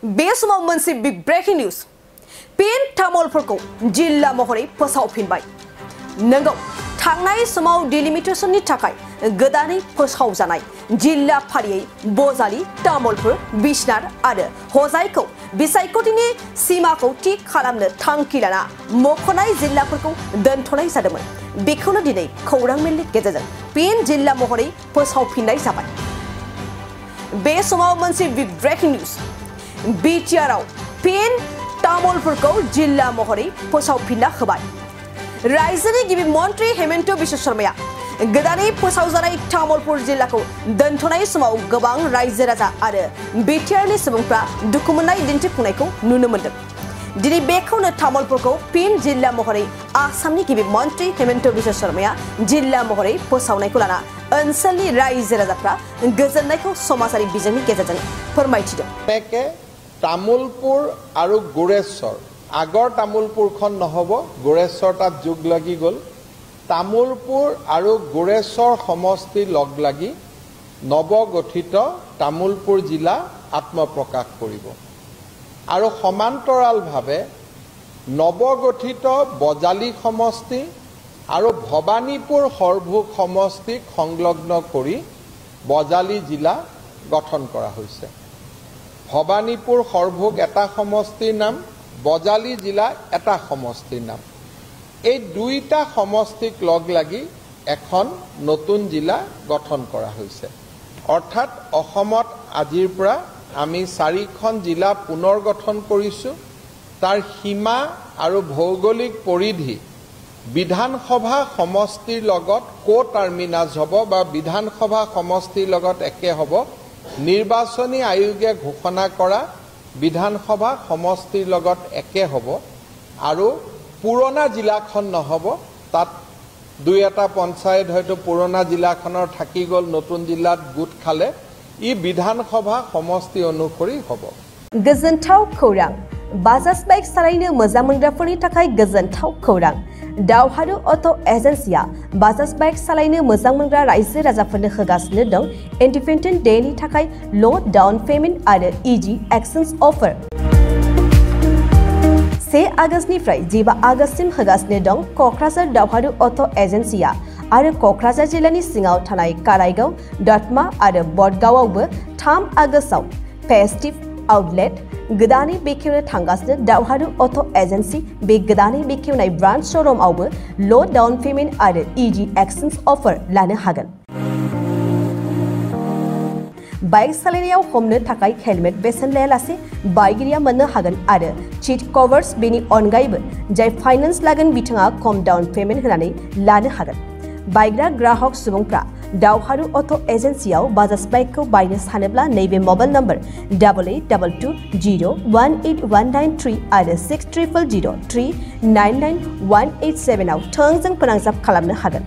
बे समाव मोनसे big breaking news pen तामुलफोरखौ जिल्ला महरै फोसावफिनबाय नंगौ थांनाय समाव डिलिमिटेशननि थाखाय गोदानै फोसावजानाय जिल्ला फारियै बजालि तामुलपुर बिसनाथ आरो हजाइखौ बिसायख'थिनि सीमाखौ थि खालामनो थांखि लाना मख'नाय जिल्लाफोरखौ दोनथ'नाय जादोंमोन बेखौनो दिनै खौरां मेलनि गेजेरजों पेन जिल्ला महरै फोसावफिननाय जाबाय बे समाव मोनसे बिग ब्रेकिं न्यूज बिटिआरआव पेन तामुलफोरखौ जिल्ला महरै फोसावफिनना होबाय रायजोनि गिबि मन्त्रि हेमन्त बिश्व शर्माया गोदानै फोसावजानाय तामुलपुर जिल्लाखौ दोनथ'नाय समाव गोबां रायजो राजा आरो बिटिआरनि सुबुंफ्रा दुखु मोननाय दिन्थिफुंनायखौ नुनो मोन्दों दिनै बेखौनो तामुलपुरखौ पेन जिल्ला महरै आसामनि गिबि मन्त्रि हेमन्त बिश्व शर्माया जिल्ला महरै फोसावनायखौ लाना ओनसोलनि रायजो राजाफ्रा गोजोननायखौ समाजारि बिजोंनि गेजेरजों फोरमायथिदों तामुलपुर और गुरेश्वर आगर तामुलपुरखन নহব गुरेश्वर तात जुग लगी गल तामुलपुर और गुरेश्वर समष्टि लग लगी नवगठित तामुलपुर जिला आत्मप्रकाश करिब और समान्तराल भावे नवगठित बजाली समष्टि और भवानीपुर हरभोग समष्टिक संलग्न करी बजाली जिला गठन करा होइसे भवानीपुर हरभोग एटा समष्टिर नाम बजाली जिला एटा समष्टिर नाम এই দুইটা সমষ্টিক লগ লাগি এখন নতুন জিলা গঠন কৰা হৈছে অৰ্থাৎ অসমত আজিৰ পৰা আমি 4খন জিলা পুনৰ গঠন কৰিছো তাৰ সীমা আৰু ভৌগোলিক পৰিধি বিধানসভা সমষ্টিৰ লগত কো টাৰ্মিনাস হ'ব বা বিধানসভা সমষ্টিৰ লগত একে হ'ব নিৰ্বাচনী আয়োগে ঘোষণা কৰা বিধানসভা সমষ্টিৰ লগত একে হ'ব আৰু পুৰণা জিলাখন নহব তাত দুই এটা পঞ্চায়ত হয়তো পুৰণা জিলাখনৰ থাকি গল নতুন জিলাত গুট খালে ই বিধানসভা সমষ্টি অনুসৰি হ'ব गोजोनथाव खौरां बाजाज बाइक सालायनो मोजां मोनग्राफोरनि थाखाय गोजोनथाव खौरां दावहारु अट' एजेन्सिया बाजाज बाइक सालायनो मोजां मोनग्रा रायजो राजाफोरनो होगासिनो दं इन्डिपेन्डेन्ट डेनि थाखाय लो डाउन पेमेन्ट आरो इजि एक्सचेन्ज अफार 1 आगस्तनिफ्राय 15 आगस्तसिम होगासिनो दं क'क्राझार दावहारु अट' एजेन्सिया आरो क'क्राझार जिल्लानि सिङाव थानाय काराइगाव दतमा आरो बडगावआवबो 3 आगस्टआव फेस्टिभ आउटलेट गोदानै बेखेवनो थांगासिनो दावहारु अट' एजेन्सि बे गोदानै बेखेवनाय ब्रान्च श'रुमआवबो लो डाउन पेमेन्ट आरो इजि एक्सचेन्ज अफार लानो हागोन बाइक सालायनायाव हमनो थाखाय हेलमेट बेसेन लायालासे बाइगिरिया मोननो हागोन आरो सीट कभार्स बेनि अनगायैबो जाय फाइनेन्स लागोन बिथाङा खम डाउन पेमेन्ट होनानै लानो हागोन बाइग्रा ग्राहक सुबुंफ्रा दावहारु अट' एजेन्सियाव बाजाज बाइकखौ बायनो सानोब्ला नैबे मबाइल नम्बर 8822018193 आरो 600003991187 आव थोंजों फोनांजाब खालामनो हागोन